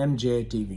MJTV।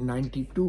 92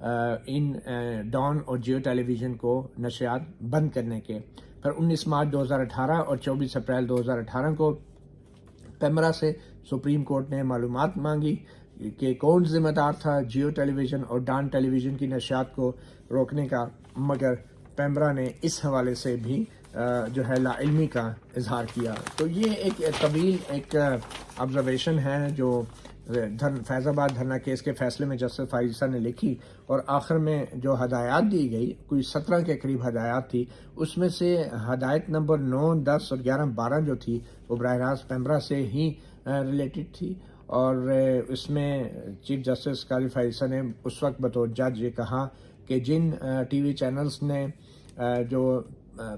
ان Dawn اور جیو ٹیلی vision کو نشریات بند کرنے کے. پھر 19 مارچ 2018 اور 24 اپریل 2018 کو پیمرا سے سپریم کورٹ نے معلومات مانگی کہ کون ذمہ دار تھا جیو ٹیلی ویژن اور ڈان ٹیلی ویژن کی نشریات کو روکنے کا، مگر پیمرا نے اس حوالے سے بھی جو ہے لا علمی کا اظہار کیا. تو یہ ایک طویل ایک آبزرویشن ہے جو فیض آباد دھرنا کیس کے فیصلے میں جسٹس فائز نے لکھی، اور آخر میں جو ہدایات دی گئی، کوئی 17 کے قریب ہدایات تھی، اس میں سے ہدایت نمبر 9، 10 اور 11، 12 جو تھی وہ براہ راست پیمرا سے ہی ریلیٹڈ تھی. اور اس میں چیف جسٹس قاضی فائز نے اس وقت بطور جج یہ کہا کہ جن ٹی وی چینلز نے جو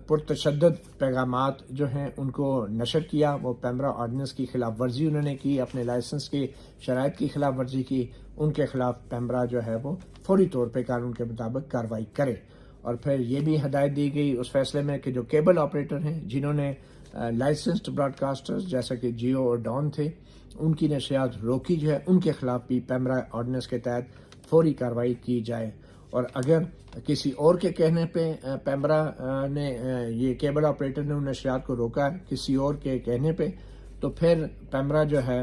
پرتشدد پیغامات جو ہیں ان کو نشر کیا، وہ پیمرا آرڈیننس کی خلاف ورزی انہوں نے کی، اپنے لائسنس کی شرائط کی خلاف ورزی کی، ان کے خلاف پیمرا جو ہے وہ فوری طور پہ قانون کے مطابق کارروائی کرے. اور پھر یہ بھی ہدایت دی گئی اس فیصلے میں کہ جو کیبل آپریٹر ہیں جنہوں نے لائسنسڈ براڈ کاسٹرز جیسا کہ جیو اور ڈان تھے، ان کی نشریات روکی جو ہے، ان کے خلاف بھی پیمرا آرڈیننس کے تحت فوری کارروائی کی جائے. اور اگر کسی اور کے کہنے پہ پیمرا نے یہ کیبل آپریٹر نے ان نشریات کو روکا ہے کسی اور کے کہنے پہ، تو پھر پیمرا جو ہے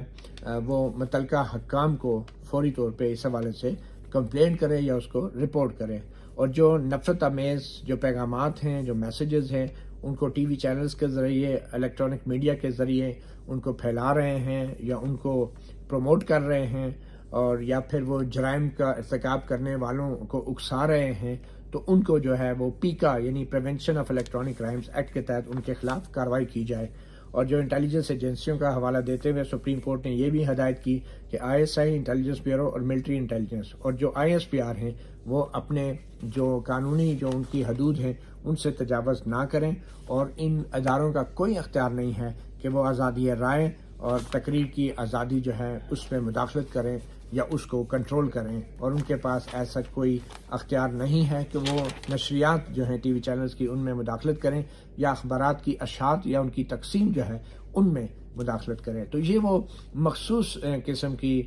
وہ متعلقہ حکام کو فوری طور پہ اس حوالے سے کمپلین کرے یا اس کو رپورٹ کرے. اور جو نفرت آمیز جو پیغامات ہیں، جو میسیجز ہیں، ان کو ٹی وی چینلز کے ذریعے، الیکٹرانک میڈیا کے ذریعے ان کو پھیلا رہے ہیں یا ان کو پروموٹ کر رہے ہیں، اور یا پھر وہ جرائم کا ارتکاب کرنے والوں کو اکسا رہے ہیں، تو ان کو جو ہے وہ پیکا یعنی prevention of electronic crimes act کے تحت ان کے خلاف کارروائی کی جائے. اور جو انٹیلیجنس ایجنسیوں کا حوالہ دیتے ہوئے سپریم کورٹ نے یہ بھی ہدایت کی کہ I S I intelligence bureau اور ملٹری انٹیلیجنس اور جو آئی ایس پی آر ہیں وہ اپنے جو قانونی جو ان کی حدود ہیں ان سے تجاوز نہ کریں، اور ان اداروں کا کوئی اختیار نہیں ہے کہ وہ آزادی رائے اور تقریر کی آزادی جو ہے اس میں مداخلت کریں یا اس کو کنٹرول کریں. اور ان کے پاس ایسا کوئی اختیار نہیں ہے کہ وہ نشریات جو ہیں ٹی وی چینلز کی ان میں مداخلت کریں یا اخبارات کی اشاعت یا ان کی تقسیم جو ہے ان میں مداخلت کریں. تو یہ وہ مخصوص قسم کی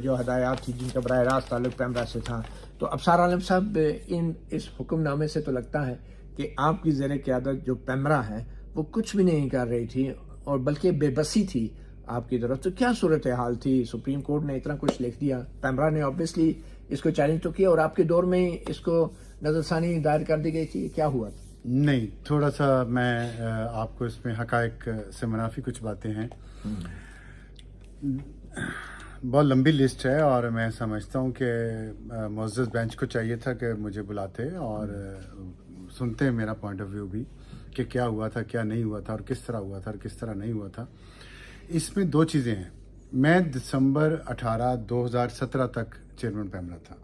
جو ہدایات تھی جن کا براہ راست تعلق پیمرا سے تھا. تو ابصار عالم صاحب، اس حکم نامے سے تو لگتا ہے کہ آپ کی زیر قیادت جو پیمرا ہے وہ کچھ بھی نہیں کر رہی تھی اور بلکہ بے بسی تھی آپ کی طرف. تو کیا صورتحال تھی؟ سپریم کورٹ نے اتنا کچھ لکھ دیا، پیمرا نے آبویسلی اس کو چیلنج تو کیا، اور آپ کے دور میں اس کو نظر ثانی دائر کر دی گئی تھی. کیا ہوا؟ نہیں، تھوڑا سا میں آپ کو اس میں حقائق سے منافی کچھ باتیں ہیں. بہت لمبی لسٹ ہے اور میں سمجھتا ہوں کہ معزز بینچ کو چاہیے تھا کہ مجھے بلاتے اور سنتے میرا پوائنٹ آف ویو بھی کہ کیا ہوا تھا، کیا نہیں ہوا تھا، اور کس طرح ہوا تھا اور کس طرح نہیں ہوا تھا. اس میں دو چیزیں ہیں. میں دسمبر 18، 2017 تک چیئرمین پیمرا تھا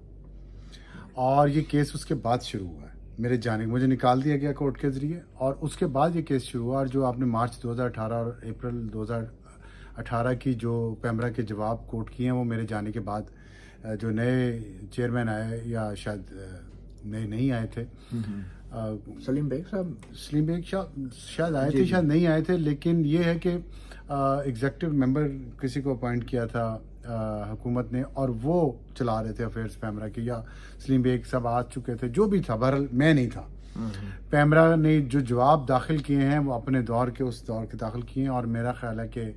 اور یہ کیس اس کے بعد شروع ہوا ہے. میرے جانے مجھے نکال دیا گیا کورٹ کے ذریعے اور اس کے بعد یہ کیس شروع ہوا. اور جو آپ نے مارچ 2018 اور اپریل 2018 کی جو پیمرا کے جواب کورٹ کیے ہیں وہ میرے جانے کے بعد جو نئے چیئرمین آئے یا شاید نئے نہیں آئے تھے، سلیم بیگ شاید آئے تھے، شاید نہیں آئے تھے، لیکن یہ ہے کہ ایگزیکٹو ممبر کسی کو اپوائنٹ کیا تھا حکومت نے اور وہ چلا رہے تھے افیئرز پیمرا کی، یا سلیم بیگ سب آ چکے تھے، جو بھی تھا، بہرحال میں نہیں تھا. پیمرا نے جو جواب داخل کیے ہیں وہ اپنے دور کے اس دور کے داخل کیے ہیں، اور میرا خیال ہے کہ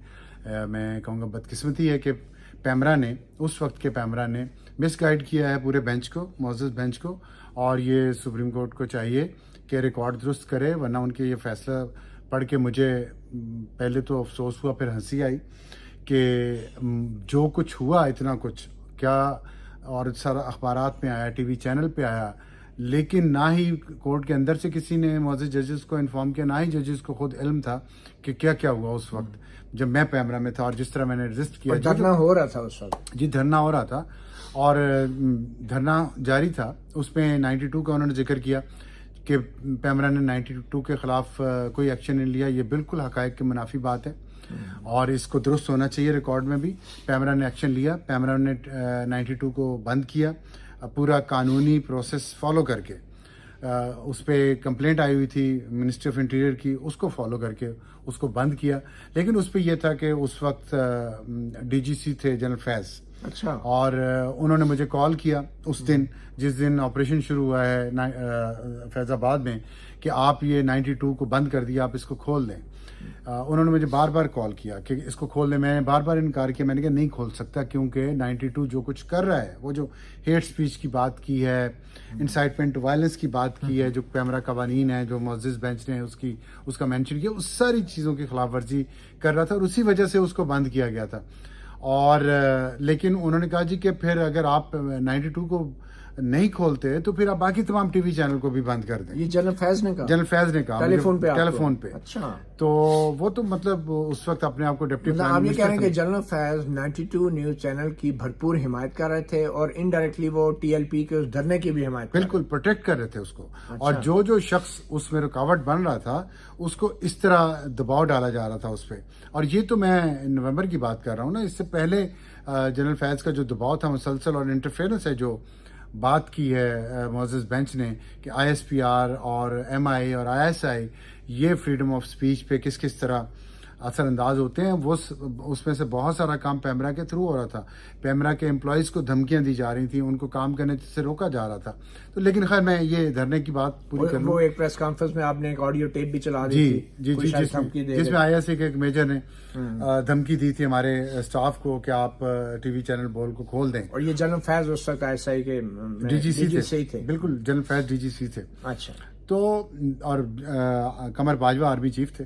میں کہوں گا بدقسمتی ہے کہ پیمرا نے اس وقت کے پیمرا نے مس گائیڈ کیا ہے پورے بینچ کو، معزز بینچ کو. اور یہ سپریم کورٹ کو چاہیے کہ ریکارڈ درست کرے، ورنہ ان کے یہ فیصلہ پڑھ کے مجھے پہلے تو افسوس ہوا، پھر ہنسی آئی کہ جو کچھ ہوا اتنا کچھ کیا، اور سارا اخبارات میں آیا، ٹی وی چینل پہ آیا، لیکن نہ ہی کورٹ کے اندر سے کسی نے معزز ججز کو انفارم کیا، نہ ہی ججز کو خود علم تھا کہ کیا کیا ہوا اس وقت جب میں پیمرا میں تھا. اور جس طرح میں نے رجسٹ کیا، دھرنا ہو رہا تھا اس وقت، جی دھرنا ہو رہا تھا اور دھرنا جاری تھا. اس میں 92 کا انہوں نے ذکر کیا کہ پیمرا نے 92 کے خلاف کوئی ایکشن نہیں لیا. یہ بالکل حقائق کے منافی بات ہے اور اس کو درست ہونا چاہیے. ریکارڈ میں بھی پیمرا نے ایکشن لیا، پیمرا نے 92 کو بند کیا پورا قانونی پروسیس فالو کر کے. اس پہ کمپلینٹ آئی ہوئی تھی منسٹری آف انٹیریئر کی، اس کو فالو کر کے اس کو بند کیا. لیکن اس پہ یہ تھا کہ اس وقت ڈی جی سی تھے جنرل فیض، اچھا. اور انہوں نے مجھے کال کیا اس دن جس دن آپریشن شروع ہوا ہے فیض آباد میں کہ آپ یہ 92 کو بند کر دیا, آپ اس کو کھول دیں. انہوں نے مجھے بار بار کال کیا کہ اس کو کھول دیں. میں نے بار بار انکار کیا, میں نے کہا نہیں کھول سکتا, کیونکہ 92 جو کچھ کر رہا ہے, وہ جو ہیٹ سپیچ کی بات کی ہے, انسائٹمنٹ وائلنس کی بات کی ہے, جو پیمرا قوانین ہے جو معزز بینچ نے اس کا مینشن کیا, اس ساری چیزوں کی خلاف ورزی کر رہا تھا, اور اسی وجہ سے اس کو بند کیا گیا تھا. اور لیکن انہوں نے کہا جی کہ پھر اگر آپ 92 کو نہیں کھولتے تو پھر آپ باقی تمام ٹی وی چینل کو بھی بند کر دیں. یہ جنرل فیض نے کہا؟ جنرل فیض نے کہا ٹیلی فون پہ. اچھا. تو وہ تو مطلب اس وقت اپنے آپ کو ڈپٹی مطلب آپ یہ کہہ رہے ہیں کہ جنرل فیض 92 نیوز چینل کی بھرپور حمایت کر رہے تھے, اور انڈائریکٹلی وہ ٹی ایل پی کے اس دھرنے کی بھی حمایت بالکل پروٹیکٹ کر رہے تھے اس کو. اور جو شخص اس میں رکاوٹ بن رہا تھا اس کو اس طرح دباؤ ڈالا جا رہا تھا اس پہ. اور یہ تو میں نومبر کی بات کر رہا ہوں نا, اس سے پہلے جنرل فیض کا جو دباؤ تھا مسلسل, اور انٹرفیئرنس ہے جو بات کی ہے معزز بینچ نے کہ آئی ایس پی آر اور ایم آئی اور آئی ایس آئی یہ فریڈم آف سپیچ پہ کس طرح اثر انداز ہوتے ہیں, وہ اس میں سے بہت سارا کام پیمرا کے تھرو ہو رہا تھا. پیمرا کے امپلائیز کو دھمکیاں دی جا رہی تھیں, ان کو کام کرنے سے روکا جا رہا تھا. تو لیکن خیر میں یہ دھرنے کی بات پوری کر لوں. وہ ایک پریس کانفرنس میں آپ نے ایک آڈیو ٹیپ بھی چلا دی تھی جس میں آئی ایس اے کے ایک میجر نے دھمکی دی تھی ہمارے اسٹاف کو کہ آپ ٹی وی چینل بول کو کھول دیں. اور یہ جنرل فیض اس وقت ایس آئی کے ڈی جی سی تھے. بالکل جنرل فیض ڈی جی سی تھے. اچھا. تو اور قمر باجوہ آرمی چیف تھے.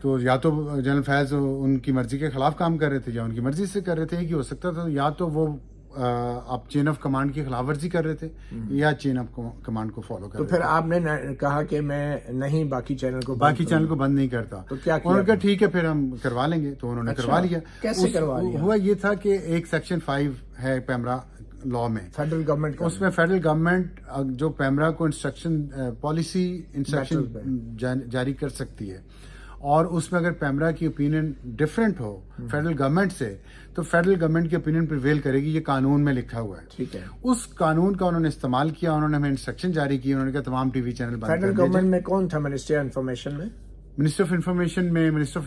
تو یا تو جنرل فیض ان کی مرضی کے خلاف کام کر رہے تھے یا ان کی مرضی سے کر رہے تھے, کہ ہو سکتا تھا یا تو وہ اب چین آف کمانڈ کی خلاف ورزی کر رہے تھے یا چین آف کمانڈ کو فالو کر رہے تھے. تو پھر آپ نے کہا کہ میں نہیں باقی چینل کو بند نہیں کرتا. تو کیا انہوں نے کہا ٹھیک ہے پھر ہم کروا لیں گے. تو انہوں نے کروا لیا. کیسے کروا لیا؟ ہوا یہ تھا کہ ایک سیکشن 5 ہے پیمرا لا میں, فیڈرل گورنمنٹ, اس میں فیڈرل گورنمنٹ جو پیمرا کو انسٹرکشن پالیسی انسٹرکشن جاری کر سکتی ہے, اور اس میں اگر پیمرا کی اوپینین ڈفرینٹ ہو فیڈرل گورنمنٹ سے تو فیڈرل گورنمنٹ کی اوپینین پریویل کرے گی. یہ قانون میں لکھا ہوا ہے. ٹھیک ہے. اس قانون کا انہوں نے استعمال کیا, انہوں نے ہمیں انسٹرکشن جاری کی, انہوں نے کہا تمام ٹی وی چینل بند کر دیجئے. فیڈرل گورنمنٹ میں کون تھا منسٹر انفارمیشن میں؟ Minister of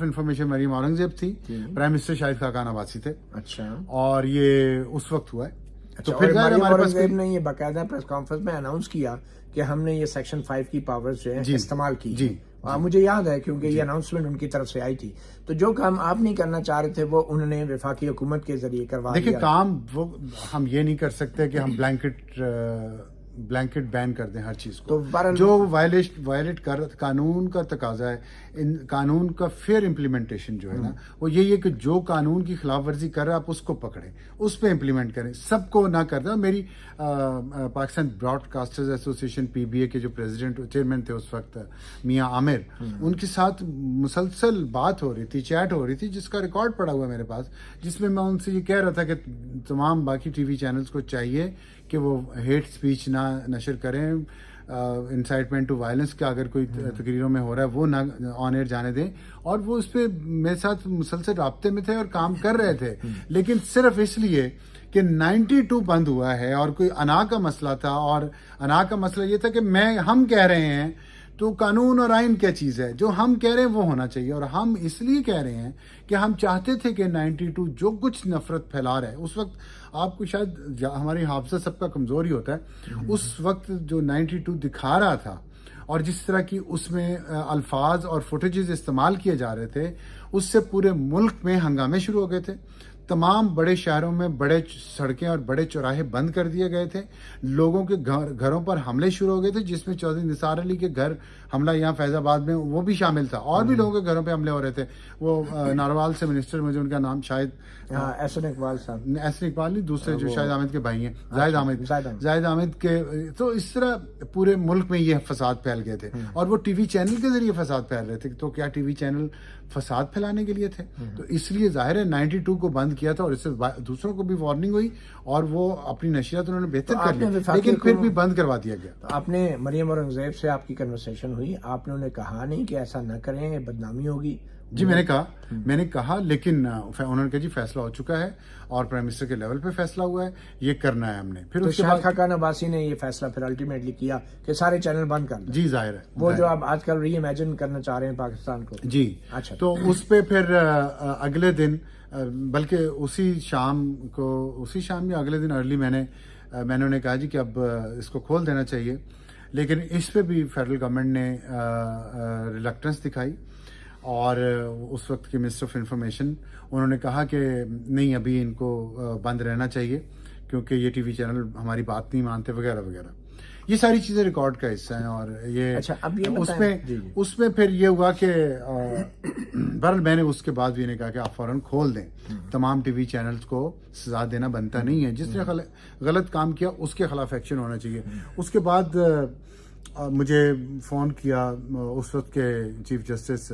information Maryam Aurangzeb تھی. پرائم منسٹر شاہد خاقان عباسی تھے. اچھا. اور یہ اس وقت ہوا ہے. تو پھر مریم اورنگزیب نے یہ باقاعدہ پریس کانفرنس میں اناؤنس کیا کہ ہم نے یہ سیکشن 5 کی پاورز جو ہیں استعمال کی. جی مجھے یاد ہے کیونکہ یہ اناؤنسمنٹ ان کی طرف سے آئی تھی. تو جو کام آپ نہیں کرنا چاہ رہے تھے وہ انہوں نے وفاقی حکومت کے ذریعے کروا دیا. دیکھیں کام وہ ہم یہ نہیں کر سکتے کہ ہم بلینکٹ بین کر دیں ہر چیز کو. جو وائلیٹ کر قانون کا تقاضا ہے, قانون کا فیئر امپلیمنٹیشن جو ہے نا, وہ یہی ہے کہ جو قانون کی خلاف ورزی کر رہا ہے آپ اس کو پکڑیں, اس پہ امپلیمنٹ کریں, سب کو نہ کر دیں. میری Pakistan broadcasters association P B A کے جو پریزیڈنٹ چیئرمین تھے اس وقت میاں عامر, ان کے ساتھ مسلسل بات ہو رہی تھی, چیٹ ہو رہی تھی, جس کا ریکارڈ پڑا ہوا ہے میرے پاس, جس میں ان سے یہ کہہ رہا تھا کہ تمام باقی ٹی وی چینلز کو چاہیے کہ وہ ہیٹ سپیچ نہ نشر کریں, انسائٹمنٹ ٹو وائلنس کا اگر کوئی تقریروں میں ہو رہا ہے وہ نہ آن ایئر جانے دیں. اور وہ اس پہ میرے ساتھ مسلسل رابطے میں تھے اور کام کر رہے تھے, لیکن صرف اس لیے کہ 92 بند ہوا ہے اور کوئی انا کا مسئلہ تھا. اور انا کا مسئلہ یہ تھا کہ ہم کہہ رہے ہیں تو قانون اور آئین کیا چیز ہے, جو ہم کہہ رہے ہیں وہ ہونا چاہیے. اور ہم اس لیے کہہ رہے ہیں کہ ہم چاہتے تھے کہ 92 جو کچھ نفرت پھیلا رہا ہے, اس وقت آپ کو شاید ہماری حافظہ سب کا کمزور ہی ہوتا ہے, اس وقت جو 92 دکھا رہا تھا اور جس طرح کی اس میں الفاظ اور فوٹیجز استعمال کیے جا رہے تھے, اس سے پورے ملک میں ہنگامے شروع ہو گئے تھے. تمام بڑے شہروں میں بڑے سڑکیں اور بڑے چوراہے بند کر دیے گئے تھے. لوگوں کے گھروں پر حملے شروع ہو گئے تھے, جس میں چودھری نثار علی کے گھر حملہ یہاں فیض آباد میں وہ بھی شامل تھا. اور بھی لوگوں کے گھروں پہ حملے ہو رہے تھے. وہ ناروال سے منسٹر, مجھے ان کا نام شاید احسن اقبال صاحب, احسن اقبال نہیں, دوسرے جو شاہد احمد کے بھائی ہیں, زاہد احمد کے. تو اس طرح پورے ملک میں یہ فساد پھیل گئے تھے, اور وہ ٹی وی چینل کے ذریعے فساد پھیل رہے تھے. تو کیا ٹی وی چینل فساد پھیلانے کے لیے تھے؟ تو اس لیے ظاہر ہے 92 کو بند کیا تھا, اور اس سے دوسروں کو بھی وارننگ ہوئی, اور وہ اپنی نشریات انہوں نے بہتر کر لی, لیکن پھر بھی بند کروا دیا گیا. تو آپ نے مریم اورنگزیب سے آپ کی کنورسیشن ہوئی, آپ نے انہیں کہا نہیں کہ ایسا نہ کریں, بدنامی ہوگی؟ جی میں نے کہا, لیکن انہوں نے کہا جی فیصلہ ہو چکا ہے اور پرائم منسٹر کے لیول پہ فیصلہ ہوا ہے, یہ کرنا ہے ہم نے. پھر اس کے بعد خاقان عباسی نے یہ فیصلہ پھر الٹیمیٹلی کیا کہ سارے چینل بند کر دیں. جی ظاہر ہے, وہ جو آپ آج کل ری امیجن کرنا چاہ رہے ہیں پاکستان کو. جی. اچھا. تو اس پہ پھر اگلے دن بلکہ اسی شام یا اگلے دن ارلی میں نے انہیں کہا جی کہ اب اس کو کھول دینا چاہیے، لیکن اس پہ بھی فیڈرل گورنمنٹ نے ریلکٹنس دکھائی، اور اس وقت کے منسٹر آف انفارمیشن انہوں نے کہا کہ نہیں، ابھی ان کو بند رہنا چاہیے کیونکہ یہ ٹی وی چینل ہماری بات نہیں مانتے وغیرہ وغیرہ. یہ ساری چیزیں ریکارڈ کا حصہ ہیں. اور یہ اس میں پھر یہ ہوا کہ بہرحال میں نے اس کے بعد بھی انہیں کہا کہ آپ فوراً کھول دیں. تمام ٹی وی چینلز کو سزا دینا بنتا نہیں ہے، جس نے غلط کام کیا اس کے خلاف ایکشن ہونا چاہیے. اس کے بعد مجھے فون کیا اس وقت کے چیف جسٹس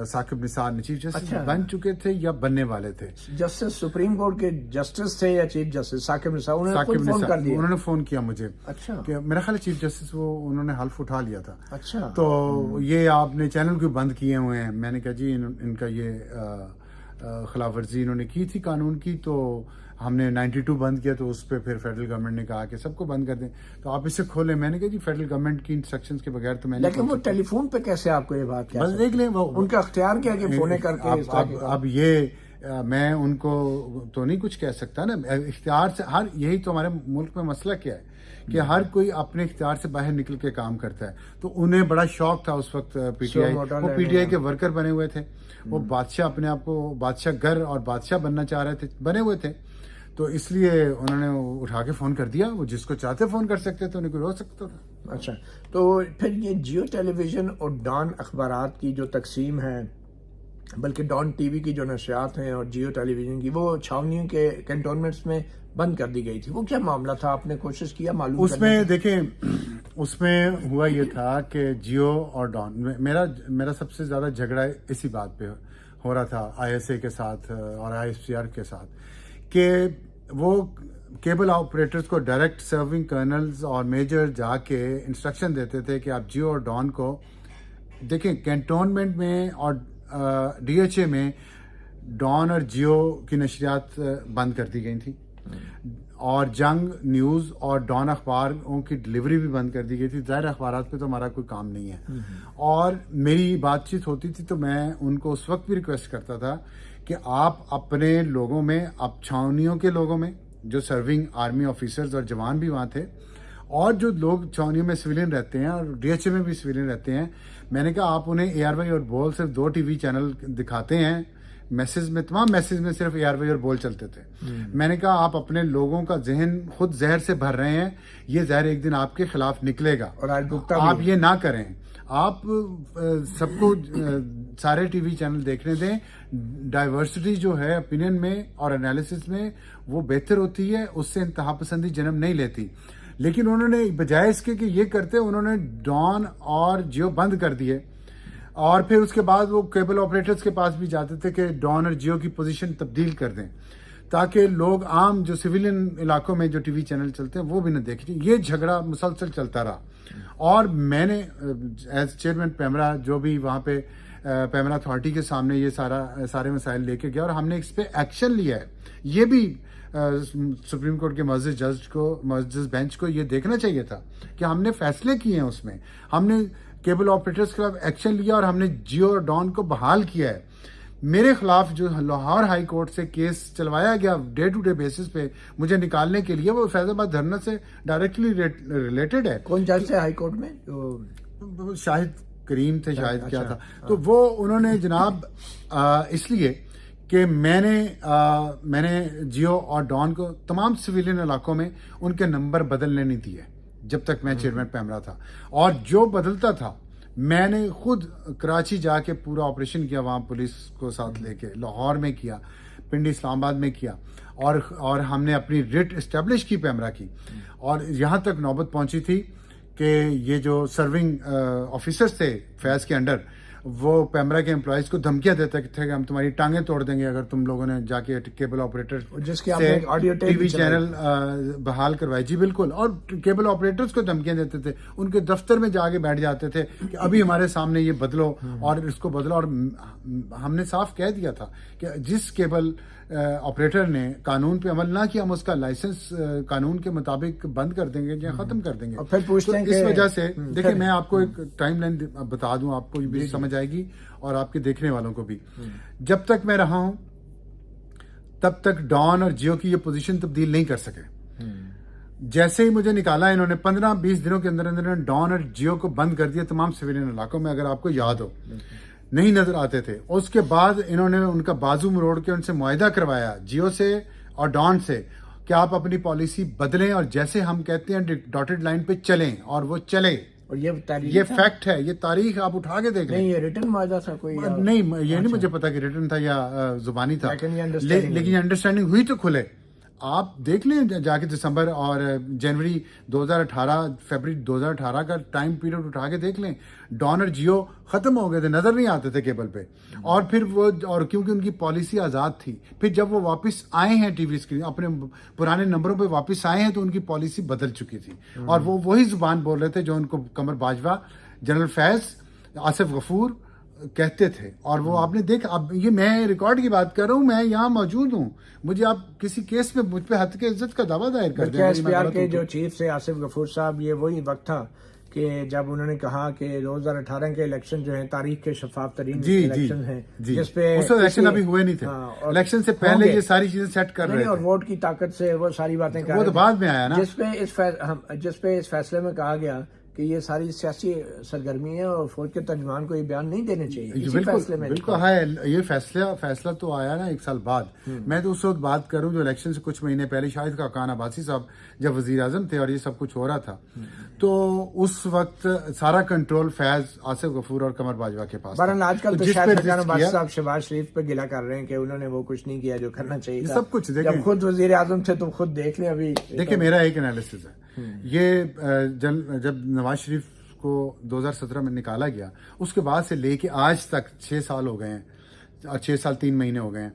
ثاقب نثار نے. چیف جسٹس بن چکے تھے یا بننے والے تھے؟ جسٹس سپریم کورٹ کے جسٹس تھے یا چیف جسٹس ثاقب نثار؟ انہوں نے فون کیا مجھے. اچھا. کہ میرا خیال ہے چیف جسٹس انہوں نے حلف اٹھا لیا تھا. اچھا. تو یہ آپ نے چینل کیوں بند کیے ہوئے ہیں؟ میں نے کہا جی ان کا یہ خلاف ورزی انہوں نے کی تھی قانون کی، تو ہم نے 92 بند کیا، تو اس پہ پھر فیڈرل گورنمنٹ نے کہا کہ سب کو بند کر دیں، تو آپ اسے کھولیں. میں نے کہا جی فیڈرل گورنمنٹ کی انسٹرکشنز کے بغیر تو میں نے. لیکن وہ ٹیلی فون پہ کیسے آپ کو یہ بات کیا؟ بس دیکھ لیں، ان کا اختیار کیا کہ فونے کر کے. اب یہ میں ان کو تو نہیں کچھ کہہ سکتا نا. اختیار سے یہی تو ہمارے ملک میں مسئلہ کیا ہے کہ ہر کوئی اپنے اختیار سے باہر نکل کے کام کرتا ہے. تو انہیں بڑا شوق تھا اس وقت پی ٹی آئی، وہ پی ٹی آئی کے ورکر بنے ہوئے تھے، وہ بادشاہ اپنے آپ کو بادشاہ گر اور بادشاہ بننا چاہ رہے تھے، بنے ہوئے تھے. تو اس لیے انہوں نے اٹھا کے فون کر دیا. وہ جس کو چاہتے فون کر سکتے تھے، انہیں کوئی روک سکتا تھا. اچھا. تو پھر یہ جیو ٹیلی ویژن اور ڈان اخبارات کی جو تقسیم ہے، بلکہ ڈان ٹی وی کی جو نشریات ہیں اور جیو ٹیلی ویژن کی، وہ چھاونیوں کے کنٹونمنٹس میں بند کر دی گئی تھی. وہ کیا معاملہ تھا؟ آپ نے کوشش کیا معلوم اس میں؟ دیکھیں، اس میں ہوا یہ تھا کہ جیو اور ڈان، میرا سب سے زیادہ جھگڑا اسی بات پہ ہو رہا تھا آئی ایس اے کے ساتھ اور آئی ایس پی آر کے ساتھ، کہ وہ کیبل آپریٹرز کو ڈائریکٹ سرونگ کرنلز اور میجر جا کے انسٹرکشن دیتے تھے کہ آپ جیو اور ڈان کو دیکھیں. کینٹونمنٹ میں اور ڈی ایچ اے میں ڈان اور جیو کی نشریات بند کر دی گئی تھیں، اور جنگ نیوز اور ڈان اخباروں کی ڈلیوری بھی بند کر دی گئی تھی. ظاہر اخبارات پہ تو ہمارا کوئی کام نہیں ہے. اور میری بات چیت ہوتی تھی تو میں ان کو اس وقت بھی ریکویسٹ کرتا تھا کہ آپ اپنے لوگوں میں، اب چھاونیوں کے لوگوں میں جو سرونگ آرمی آفیسرز اور جوان بھی وہاں تھے، اور جو لوگ چھاونیوں میں سویلین رہتے ہیں اور ڈی ایچ اے میں بھی سویلین رہتے ہیں، میں نے کہا آپ انہیں اے آر وائی اور بول صرف 2 ٹی وی چینل دکھاتے ہیں. میسج میں، تمام میسج میں صرف اے آر وائی اور بول چلتے تھے. میں نے کہا آپ اپنے لوگوں کا ذہن خود زہر سے بھر رہے ہیں، یہ زہر ایک دن آپ کے خلاف نکلے گا، اور آپ یہ نہ کریں. آپ سب کو سارے ٹی وی چینل دیکھنے دیں. ڈائیورسٹی جو ہے اوپینین میں اور انالیسس میں وہ بہتر ہوتی ہے، اس سے انتہا پسندی جنم نہیں لیتی. لیکن انہوں نے بجائے اس کے کہ یہ کرتے، انہوں نے ڈان اور جیو بند کر دیے. اور پھر اس کے بعد وہ کیبل آپریٹرز کے پاس بھی جاتے تھے کہ ڈان اور جیو کی پوزیشن تبدیل کر دیں، تاکہ لوگ عام جو سویلین علاقوں میں جو ٹی وی چینل چلتے ہیں وہ بھی نہ دیکھیں. یہ جھگڑا مسلسل چلتا رہا. اور میں نے ایز چیئرمین پیمرا، جو بھی وہاں پہ پیمرا اتھارٹی کے سامنے یہ سارے مسائل لے کے گیا، اور ہم نے اس پہ ایکشن لیا ہے. یہ بھی سپریم کورٹ کے معزز بینچ کو یہ دیکھنا چاہیے تھا کہ ہم نے فیصلے کیے ہیں. اس میں ہم نے کیبل آپریٹرز کے خلاف ایکشن لیا، اور ہم نے جیو اور ڈان کو بحال کیا ہے. میرے خلاف جو لاہور ہائی کورٹ سے کیس چلوایا گیا ڈے ٹو ڈے بیسس پہ مجھے نکالنے کے لیے، وہ فیض آباد دھرنا سے ڈائریکٹلی ریلیٹڈ ہے. کون جج سے ہائی کورٹ میں؟ شاہد کریم تھے شاید. کیا تھا تو وہ انہوں نے جناب اس لیے کہ میں نے جیو اور ڈان کو تمام سویلین علاقوں میں ان کے نمبر بدلنے نہیں دیے جب تک میں چیئرمین پیمرا تھا. اور جو بدلتا تھا میں نے خود کراچی جا کے پورا آپریشن کیا، وہاں پولیس کو ساتھ لے کے، لاہور میں کیا، پنڈی اسلام آباد میں کیا، اور ہم نے اپنی ریٹ اسٹیبلش کی پیمرا کی. اور یہاں تک نوبت پہنچی تھی کہ یہ جو سرونگ آفیسرز تھے فیض کے انڈر، وہ پیمرا کے امپلائیز کو دھمکیاں دیتے تھے کہ ہم تمہاری ٹانگیں توڑ دیں گے اگر تم لوگوں نے جا کے کیبل آپریٹر سے ٹی وی چینل بحال کروائے. جی بالکل. اور کیبل آپریٹرز کو دھمکیاں دیتے تھے، ان کے دفتر میں جا کے بیٹھ جاتے تھے کہ ابھی ہمارے سامنے یہ بدلو اور اس کو بدلو. اور ہم نے صاف کہہ دیا تھا کہ جس کیبل آپریٹر نے قانون پہ عمل نہ کیا، ہم اس کا لائسنس قانون کے مطابق بند کر دیں گے یا ختم کر دیں گے. پھر پوچھتے ہیں اس وجہ سے دیکھیں، میں آپ کو ایک ٹائم لائن بتا دوں، آپ کو بھی سمجھ آئے گی اور آپ کے دیکھنے والوں کو بھی. جب تک میں رہا ہوں تب تک ڈان اور جیو کی یہ پوزیشن تبدیل نہیں کر سکے. جیسے ہی مجھے نکالا انہوں نے 15-20 دنوں کے اندر اندر ڈان اور جیو کو بند کر دیا تمام سویلین علاقوں میں. اگر آپ کو یاد ہو نہیں نظر آتے تھے. اس کے بعد انہوں نے ان کا بازو مروڑ کے ان سے معاہدہ کروایا جیو سے اور ڈان سے کہ آپ اپنی پالیسی بدلیں اور جیسے ہم کہتے ہیں ڈاٹڈ لائن پہ چلیں, اور وہ چلے. اور یہ فیکٹ ہے, یہ تاریخ آپ اٹھا کے دیکھ لیں. نہیں, یہ ریٹن معاہدہ تھا کوئی؟ نہیں, یہ نہیں مجھے پتا کہ ریٹن تھا یا زبانی تھا, لیکن یہ انڈرسٹینڈنگ ہوئی تو کھلے. آپ دیکھ لیں جا کے دسمبر اور جنوری 2018 فیبرری 2018 کا ٹائم پیریڈ اٹھا کے دیکھ لیں. ڈان اور جیو ختم ہو گئے تھے, نظر نہیں آتے تھے کیبل پہ. اور پھر وہ, اور کیونکہ ان کی پالیسی آزاد تھی, پھر جب وہ واپس آئے ہیں ٹی وی اسکرین اپنے پرانے نمبروں پہ واپس آئے ہیں تو ان کی پالیسی بدل چکی تھی. اور وہ وہی زبان بول رہے تھے جو ان کو قمر باجوہ, جنرل فیض, آصف غفور کہتے تھے. اور وہ آپ نے دیکھا, اب یہ میں ریکارڈ کی بات کر رہا ہوں, میں یہاں موجود ہوں, مجھے آپ کسی کیس میں مجھ پہ حد کے عزت کا دعویٰ دائر کر دیں. ایس پی آر کے جو چیف سے آصف غفور صاحب, یہ وہی وقت تھا کہ جب انہوں نے کہا کہ 2018 کے الیکشن جو ہیں تاریخ کے شفاف ترین الیکشن ہیں, جس پہ اس وقت الیکشن ابھی ہوئے نہیں تھے, الیکشن سے پہلے یہ ساری چیزیں سیٹ کر رہے تھے, اور ووٹ کی طاقت سے وہ ساری باتیں کر رہے تھے. وہ تو بعد میں آیا نا, جس پہ اس فیصلے میں کہا گیا کہ یہ ساری سیاسی سرگرمی ہے اور فوج کے ترجمان کو یہ بیان نہیں دینے چاہیے. بالکل ہے, یہ فیصلہ تو آیا نا 1 سال بعد. میں تو اس وقت بات کروں جو الیکشن سے کچھ مہینے پہلے شاہد خاقان عباسی صاحب جب وزیر اعظم تھے اور یہ سب کچھ ہو رہا تھا, تو اس وقت سارا کنٹرول فیض, آصف غفور اور قمر باجوہ کے پاس. آج کل تو شاہد خاقان عباسی صاحب شہباز شریف پہ گلا کر رہے ہیں کہ انہوں نے وہ کچھ نہیں کیا جو کرنا چاہیے. سب کچھ جب خود وزیر اعظم تھے تو خود دیکھ لیں. ابھی دیکھیں, میرا ایک انالیسس ہے, یہ جب نواز شریف کو 2017 میں نکالا گیا, اس کے بعد سے لے کے آج تک 6 سال ہو گئے ہیں, 6 سال 3 مہینے ہو گئے ہیں,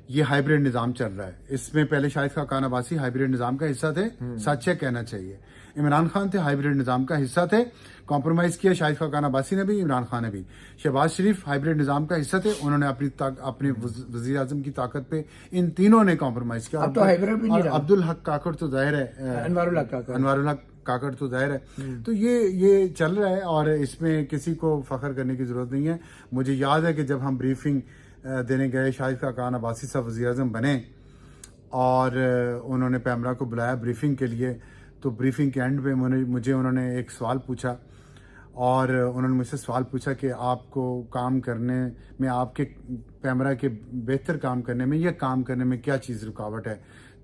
یہ ہائیبریڈ نظام چل رہا ہے. اس میں پہلے شاہد خاقان عباسی ہائیبریڈ نظام کا حصہ تھے, سچ ہے کہنا چاہیے. عمران خان تھے ہائیبریڈ نظام کا حصہ تھے, کمپرومائز کیا شاہد خاقان عباسی نے بھی, عمران خان نے بھی. شہباز شریف ہائیبریڈ نظام کا حصہ تھے, انہوں نے اپنے وزیر اعظم کی طاقت پہ ان تینوں نے کمپرومائز کیا. عبدالحق کاکڑ تو ظاہر ہے, انوار الحق کاکڑ تو ظاہر ہے. تو یہ چل رہا ہے اور اس میں کسی کو فخر کرنے کی ضرورت نہیں ہے. مجھے یاد ہے کہ جب ہم بریفنگ دینے گئے, شاہد خاقان عباسی صاحب وزیر اعظم بنے اور انہوں نے پیمرا کو بلایا بریفنگ کے لیے, تو بریفنگ کے اینڈ پہ مجھے انہوں نے ایک سوال پوچھا, اور انہوں نے مجھ سے سوال پوچھا کہ آپ کو کام کرنے میں, آپ کے پیمرا کے بہتر کام کرنے میں یا کام کرنے میں کیا چیز رکاوٹ ہے.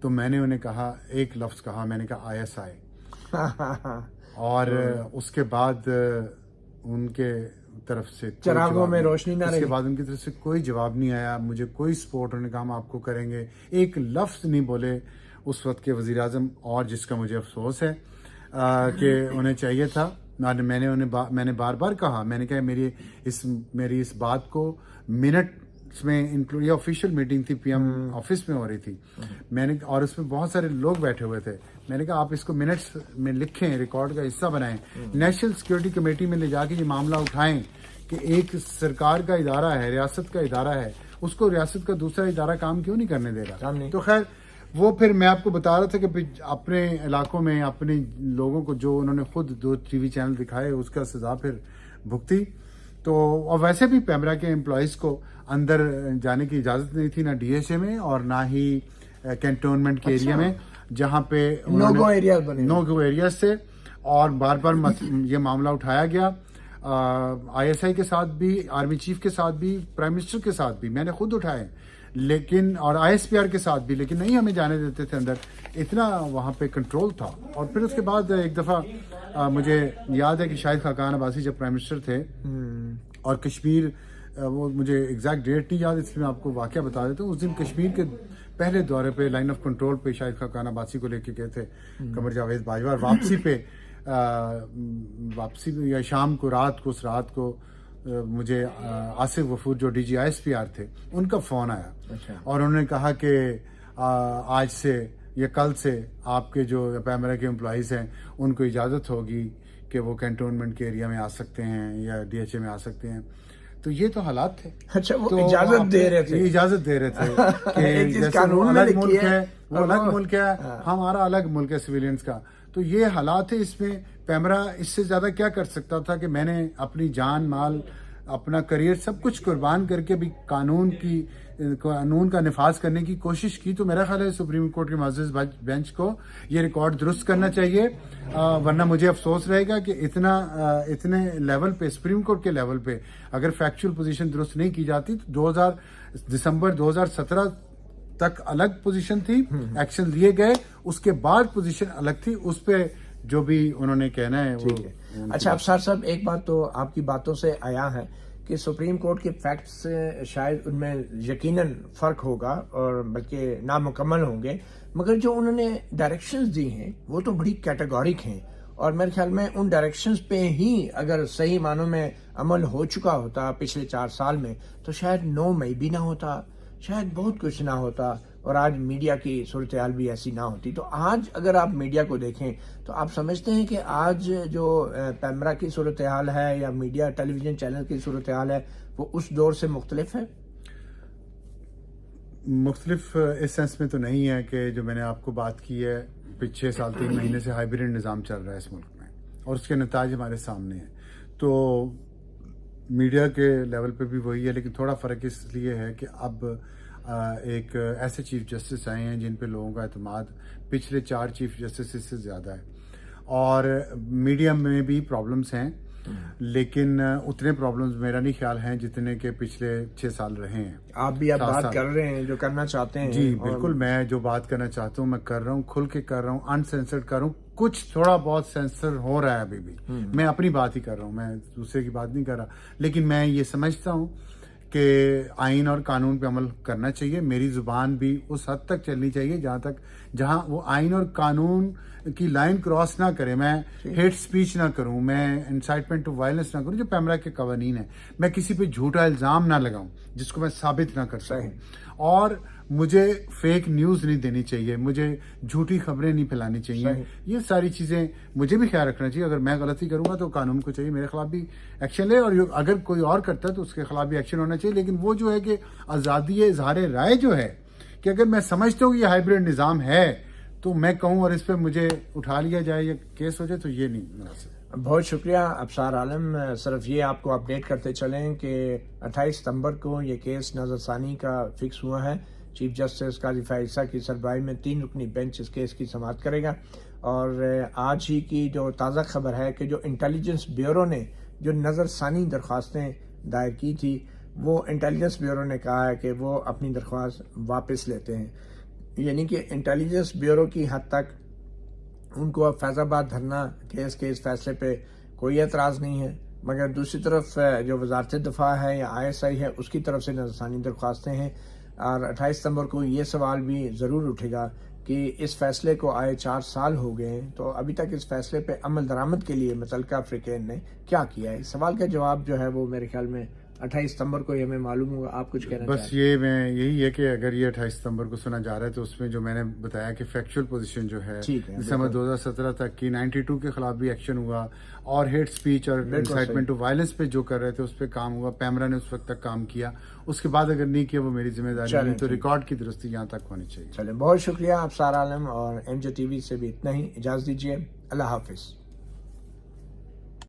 تو میں نے انہیں کہا, ایک لفظ کہا, میں نے کہا ISI. اور اس کے بعد ان کے طرف سے چراغوں میں روشنی نہ رہی. اس کے بعد ان کی طرف سے کوئی جواب نہیں آیا, مجھے کوئی سپورٹ. انہوں نے کہا ہم آپ کو کریں گے, ایک لفظ نہیں بولے اس وقت کے وزیر اعظم, اور جس کا مجھے افسوس ہے کہ انہیں چاہیے تھا. میں نے بار بار کہا, میں نے کہا میری اس بات کو منٹ میں انکلوڈ, یہ آفیشیل میٹنگ تھی PM آفس میں ہو رہی تھی, میں نے, اور اس میں بہت سارے لوگ بیٹھے ہوئے تھے. میں نے کہا آپ اس کو منٹس میں لکھیں, ریکارڈ کا حصہ بنائیں, نیشنل سیکورٹی کمیٹی میں لے جا کے یہ معاملہ اٹھائیں کہ ایک سرکار کا ادارہ ہے, ریاست کا ادارہ ہے, اس کو ریاست کا دوسرا ادارہ کام کیوں نہیں کرنے دے رہا. تو خیر وہ پھر میں آپ کو بتا رہا تھا کہ اپنے علاقوں میں اپنے لوگوں کو جو انہوں نے خود 2 TV چینل دکھائے اس کا سزا پھر بھگتی. تو اور ویسے بھی پیمرا کے امپلائیز کو اندر جانے کی اجازت نہیں تھی, نہ DSA میں اور نہ ہی کینٹونمنٹ کے ایریا میں, جہاں پہ نو گو ایریاز تھے. اور بار بار یہ معاملہ اٹھایا گیا, ISI کے ساتھ بھی, آرمی چیف کے ساتھ بھی, پرائم منسٹر کے ساتھ بھی میں نے خود اٹھائے, لیکن اور ISPR کے ساتھ بھی, لیکن نہیں ہمیں جانے دیتے تھے اندر. اتنا وہاں پہ کنٹرول تھا. اور پھر اس کے بعد ایک دفعہ مجھے یاد ہے کہ شاہد خاقان عباسی جب پرائم منسٹر تھے اور کشمیر, وہ مجھے ایگزیکٹ ڈیٹ نہیں یاد, اس لیے میں آپ کو واقعہ بتا دیتا ہوں. اس دن کشمیر کے پہلے دورے پہ لائن آف کنٹرول پہ شاہد خاقان عباسی کو لے کے گئے تھے قمر جاوید باجوہ. واپسی پہ یا شام کو, اس رات کو مجھے آصف غفور جو DG ISPR تھے ان کا فون آیا, اور انہوں نے کہا کہ آج سے یا کل سے آپ کے جو پیمرا کے امپلائیز ہیں ان کو اجازت ہوگی کہ وہ کینٹونمنٹ کے ایریا میں آ سکتے ہیں یا DHA میں آ سکتے ہیں. تو یہ تو حالات تھے. اچھا, وہ اجازت دے رہے تھے, اجازت دے رہے تھے کہ جیسے وہ الگ ملک ہے, وہ الگ ملک ہے, ہمارا الگ ملک ہے سویلینز کا. تو یہ حالات ہے. اس میں پیمرا اس سے زیادہ کیا کر سکتا تھا کہ میں نے اپنی جان مال, اپنا کریئر سب کچھ قربان کر کے بھی قانون کی قانون کا نفاذ کرنے کی کوشش کی تو میرا خیال ہے سپریم کورٹ کے معزز بینچ کو یہ ریکارڈ درست کرنا چاہیے، ورنہ مجھے افسوس رہے گا کہ اتنے لیول پہ، سپریم کورٹ کے لیول پہ اگر فیکچوئل پوزیشن درست نہیں کی جاتی تو دسمبر 2017 تک الگ پوزیشن تھی، ایکشن لیے گئے، اس کے بعد پوزیشن الگ تھی، اس پہ جو بھی انہوں نے کہنا ہے وہ. اچھا افسر صاحب، ایک بات تو آپ کی باتوں سے آیا ہے کہ سپریم کورٹ کے فیکٹس شاید ان میں یقیناً فرق ہوگا اور بلکہ نامکمل ہوں گے، مگر جو انہوں نے ڈائریکشنز دی ہیں وہ تو بڑی کیٹیگورک ہیں، اور میرے خیال میں ان ڈائریکشنز پہ ہی اگر صحیح معنوں میں عمل ہو چکا ہوتا پچھلے 4 سال میں تو شاید 9 مئی بھی نہ ہوتا، شاید بہت کچھ نہ ہوتا، اور آج میڈیا کی صورتحال بھی ایسی نہ ہوتی. تو آج اگر آپ میڈیا کو دیکھیں تو آپ سمجھتے ہیں کہ آج جو پیمرا کی صورتحال ہے یا میڈیا ٹیلی ویژن چینل کی صورتحال ہے وہ اس دور سے مختلف ہے؟ مختلف اس سینس میں تو نہیں ہے کہ جو میں نے آپ کو بات کی ہے، 6 سال 3 مہینے سے ہائیبریڈ نظام چل رہا ہے اس ملک میں اور اس کے نتائج ہمارے سامنے ہیں. تو میڈیا کے لیول پہ بھی وہی ہے، لیکن تھوڑا فرق اس لیے ہے کہ اب ایک ایسے چیف جسٹس آئے ہیں جن پہ لوگوں کا اعتماد پچھلے 4 چیف جسٹس سے زیادہ ہے، اور میڈیا میں بھی پرابلمس ہیں لیکن اتنے پرابلمز میرا نہیں خیال ہیں جتنے کہ پچھلے 6 سال رہے ہیں. آپ بھی اب بات کر رہے ہیں جو کرنا چاہتے ہیں. جی بالکل، میں جو بات کرنا چاہتا ہوں میں کر رہا ہوں، کھل کے کر رہا ہوں، انسینسرڈ کر رہا ہوں. کچھ تھوڑا بہت سینسر ہو رہا ہے ابھی بھی، میں اپنی بات ہی کر رہا ہوں، میں دوسرے کی بات نہیں کر رہا، لیکن میں یہ سمجھتا ہوں کہ آئین اور قانون پہ عمل کرنا چاہیے. میری زبان بھی اس حد تک چلنی چاہیے جہاں وہ آئین اور قانون کی لائن کراس نہ کرے. میں ہیٹ سپیچ نہ کروں، میں انسائٹمنٹ ٹو وائلنس نہ کروں جو پیمرا کے قوانین ہیں. میں کسی پہ جھوٹا الزام نہ لگاؤں جس کو میں ثابت نہ کر سکوں، اور مجھے فیک نیوز نہیں دینی چاہیے، مجھے جھوٹی خبریں نہیں پھیلانی چاہیے. یہ ساری چیزیں مجھے بھی خیال رکھنا چاہیے. اگر میں غلطی کروں گا تو قانون کو چاہیے میرے خلاف بھی ایکشن لے، اور اگر کوئی اور کرتا ہے تو اس کے خلاف بھی ایکشن ہونا چاہیے. لیکن وہ جو ہے کہ آزادی اظہار رائے جو ہے کہ اگر میں سمجھتا ہوں کہ یہ ہائیبریڈ نظام ہے تو میں کہوں اور اس پہ مجھے اٹھا لیا جائے یا کیس ہو جائے تو یہ نہیں مناسب. بہت شکریہ ابصار عالم. صرف یہ آپ کو اپڈیٹ کرتے چلیں کہ 28 ستمبر کو یہ کیس نظر ثانی کا فکس ہوا ہے. چیف جسٹس قاضی فائزہ کی سربراہی میں 3 رکنی بینچ اس کیس کی سماعت کرے گا. اور آج ہی کی جو تازہ خبر ہے کہ جو انٹیلیجنس بیورو نے جو نظر ثانی درخواستیں دائر کی تھی، وہ انٹیلیجنس بیورو نے کہا ہے کہ وہ اپنی درخواست واپس لیتے ہیں. یعنی کہ انٹیلیجنس بیورو کی حد تک ان کو اب فیض آباد دھرنا کیس کے اس فیصلے پہ کوئی اعتراض نہیں ہے، مگر دوسری طرف جو وزارت دفاع ہے یا ISI ہے اس کی طرف سے نظر ثانی درخواستیں ہیں. اور 28 ستمبر کو یہ سوال بھی ضرور اٹھے گا کہ اس فیصلے کو آئے 4 سال ہو گئے ہیں تو ابھی تک اس فیصلے پہ عمل درآمد کے لیے متعلقہ فریقین نے کیا کیا ہے. اس سوال کا جواب جو ہے وہ میرے خیال میں 28 ستمبر کو ہمیں معلوم ہوگا. آپ کچھ کہنا بس یہی ہے کہ اگر یہ 28 ستمبر کو سنا جا رہا ہے تو اس میں جو میں نے بتایا کہ فیکچوئل پوزیشن جو ہے دسمبر 2017 تک کی 92 کے خلاف بھی ایکشن ہوا، اور ہیٹ سپیچ اور انسائٹمنٹ ٹو وائلنس پہ جو کر رہے تھے اس پہ کام ہوا. پیمرا نے اس وقت تک کام کیا، اس کے بعد اگر نہیں کیا وہ میری ذمہ داری نہیں، تو ریکارڈ کی درستی یہاں تک ہونی چاہیے. چلیں، بہت شکریہ ابصار عالم، اور MJ TV سے بھی اتنا ہی. اجازت دیجیے. اللہ حافظ.